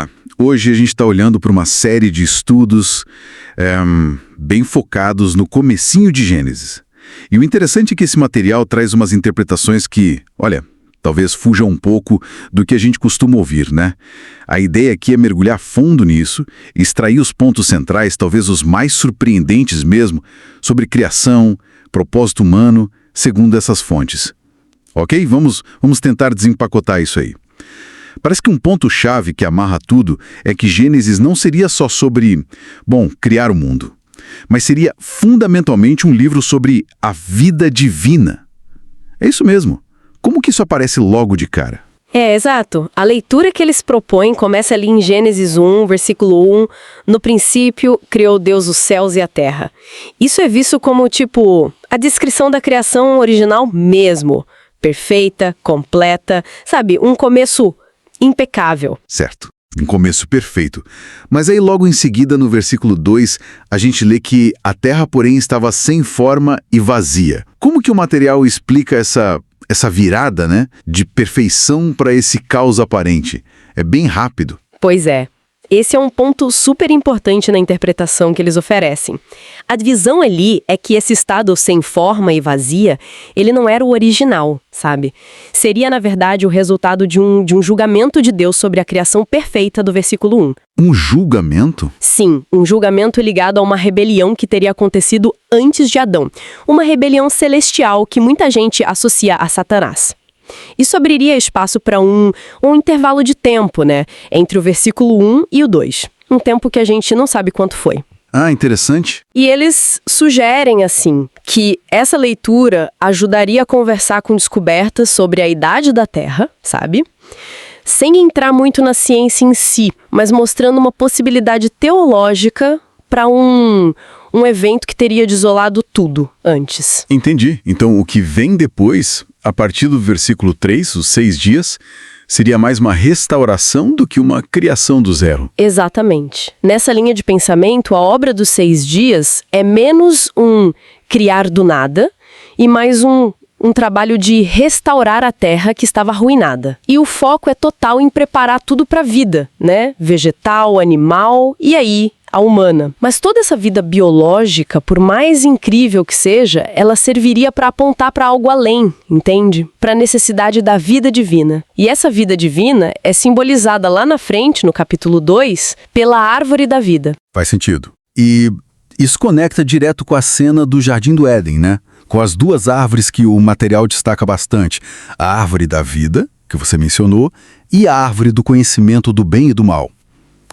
lá, hoje a gente está olhando para uma série de estudos bem focados no comecinho de Gênesis. E o interessante é que esse material traz umas interpretações que, olha, talvez fujam um pouco do que a gente costuma ouvir, né? A ideia aqui é mergulhar fundo nisso, extrair os pontos centrais, talvez os mais surpreendentes mesmo, sobre criação, propósito humano, segundo essas fontes. Ok? Vamos tentar desempacotar isso aí. Parece que um ponto-chave que amarra tudo é que Gênesis não seria só sobre, criar o mundo, mas seria fundamentalmente um livro sobre a vida divina. É isso mesmo. Como que isso aparece logo de cara? Exato. A leitura que eles propõem começa ali em Gênesis 1, versículo 1. No princípio, criou Deus os céus e a terra. Isso é visto como, a descrição da criação original mesmo. Perfeita, completa, sabe? Um começo impecável. Certo. Um começo perfeito. Mas aí logo em seguida, no versículo 2, a gente lê que a terra, porém, estava sem forma e vazia. Como que o material explica essa virada, né, de perfeição para esse caos aparente? É bem rápido. Pois é. Esse é um ponto super importante na interpretação que eles oferecem. A visão ali é que esse estado sem forma e vazia, ele não era o original, sabe? Seria, na verdade, o resultado de um julgamento de Deus sobre a criação perfeita do versículo 1. Um julgamento? Sim, um julgamento ligado a uma rebelião que teria acontecido antes de Adão. Uma rebelião celestial que muita gente associa a Satanás. Isso abriria espaço para um intervalo de tempo, né? Entre o versículo 1 e o 2. Um tempo que a gente não sabe quanto foi. Ah, interessante. E eles sugerem, que essa leitura ajudaria a conversar com descobertas sobre a idade da Terra, sabe? Sem entrar muito na ciência em si, mas mostrando uma possibilidade teológica para um evento que teria desolado tudo antes. Entendi. Então, o que vem depois, a partir do versículo 3, os 6 dias, seria mais uma restauração do que uma criação do zero. Exatamente. Nessa linha de pensamento, a obra dos 6 dias é menos um criar do nada e mais um trabalho de restaurar a terra que estava arruinada. E o foco é total em preparar tudo para a vida, né? Vegetal, animal e aí a humana. Mas toda essa vida biológica, por mais incrível que seja, ela serviria para apontar para algo além, entende? Para a necessidade da vida divina. E essa vida divina é simbolizada lá na frente, no capítulo 2, pela árvore da vida. Faz sentido. E isso conecta direto com a cena do Jardim do Éden, né? Com as duas árvores que o material destaca bastante. A árvore da vida, que você mencionou, e a árvore do conhecimento do bem e do mal.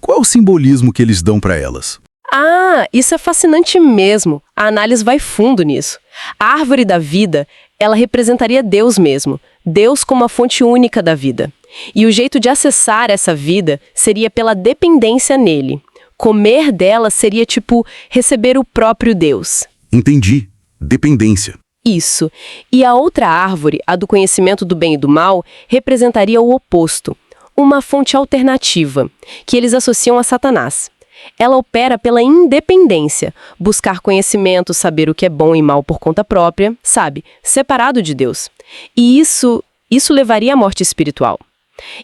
Qual é o simbolismo que eles dão para elas? Ah, isso é fascinante mesmo. A análise vai fundo nisso. A árvore da vida, ela representaria Deus mesmo. Deus como a fonte única da vida. E o jeito de acessar essa vida seria pela dependência nele. Comer dela seria receber o próprio Deus. Entendi. Dependência. Isso. E a outra árvore, a do conhecimento do bem e do mal, representaria o oposto. Uma fonte alternativa, que eles associam a Satanás. Ela opera pela independência, buscar conhecimento, saber o que é bom e mal por conta própria, sabe, separado de Deus. E isso levaria à morte espiritual.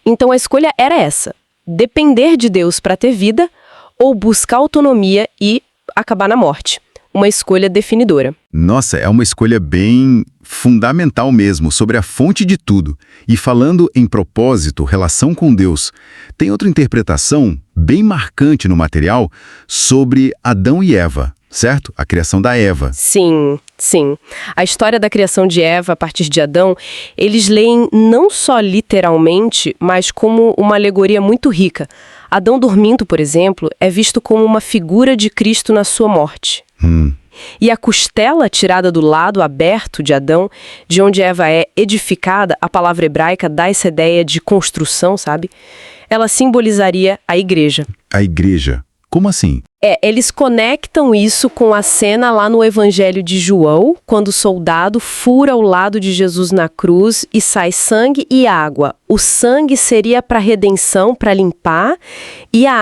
Então a escolha era essa, depender de Deus para ter vida ou buscar autonomia e acabar na morte. Uma escolha definidora. Nossa, é uma escolha bem fundamental mesmo, sobre a fonte de tudo. E falando em propósito, relação com Deus, tem outra interpretação bem marcante no material sobre Adão e Eva, certo? A criação da Eva. Sim. A história da criação de Eva a partir de Adão, eles leem não só literalmente, mas como uma alegoria muito rica. Adão dormindo, por exemplo, é visto como uma figura de Cristo na sua morte. E a costela tirada do lado aberto de Adão, de onde Eva é edificada, a palavra hebraica dá essa ideia de construção, sabe? Ela simbolizaria a igreja. A igreja? Como assim? Eles conectam isso com a cena lá no Evangelho de João, quando o soldado fura o lado de Jesus na cruz e sai sangue e água. O sangue seria para redenção, para limpar, e a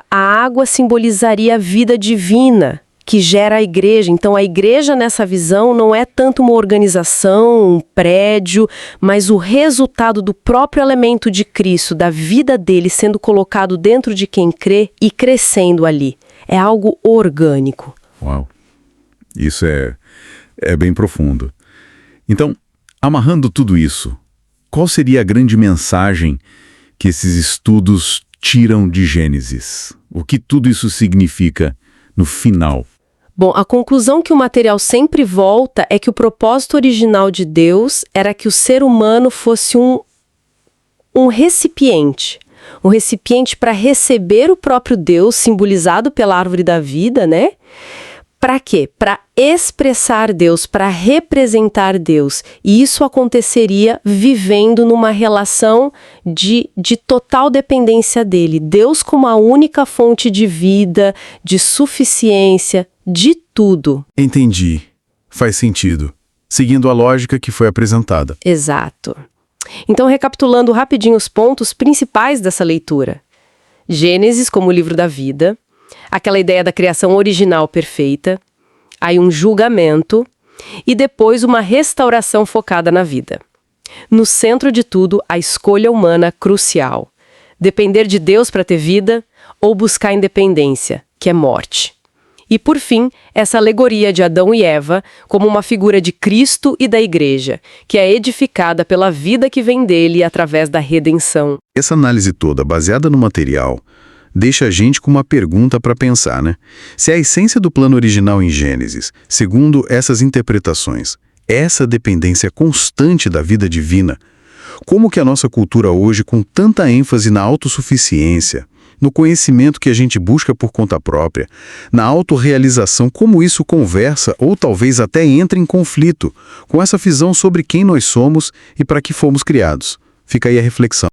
água simbolizaria a vida divina, que gera a igreja. Então, a igreja, nessa visão, não é tanto uma organização, um prédio, mas o resultado do próprio elemento de Cristo, da vida dele sendo colocado dentro de quem crê e crescendo ali. É algo orgânico. Uau! Isso é bem profundo. Então, amarrando tudo isso, qual seria a grande mensagem que esses estudos tiram de Gênesis? O que tudo isso significa no final? Bom, a conclusão que o material sempre volta é que o propósito original de Deus era que o ser humano fosse um recipiente. Um recipiente para receber o próprio Deus, simbolizado pela árvore da vida, né? Para quê? Para expressar Deus, para representar Deus. E isso aconteceria vivendo numa relação de total dependência dele. Deus como a única fonte de vida, de suficiência, de tudo. Entendi. Faz sentido. Seguindo a lógica que foi apresentada. Exato. Então, recapitulando rapidinho os pontos principais dessa leitura. Gênesis como o livro da vida. Aquela ideia da criação original perfeita, aí um julgamento e depois uma restauração focada na vida. No centro de tudo, a escolha humana crucial. Depender de Deus para ter vida ou buscar independência, que é morte. E por fim, essa alegoria de Adão e Eva como uma figura de Cristo e da Igreja, que é edificada pela vida que vem dele através da redenção. Essa análise toda, baseada no material, deixa a gente com uma pergunta para pensar, né? Se a essência do plano original em Gênesis, segundo essas interpretações, é essa dependência constante da vida divina, como que a nossa cultura hoje, com tanta ênfase na autossuficiência, no conhecimento que a gente busca por conta própria, na autorrealização, como isso conversa ou talvez até entra em conflito com essa visão sobre quem nós somos e para que fomos criados? Fica aí a reflexão.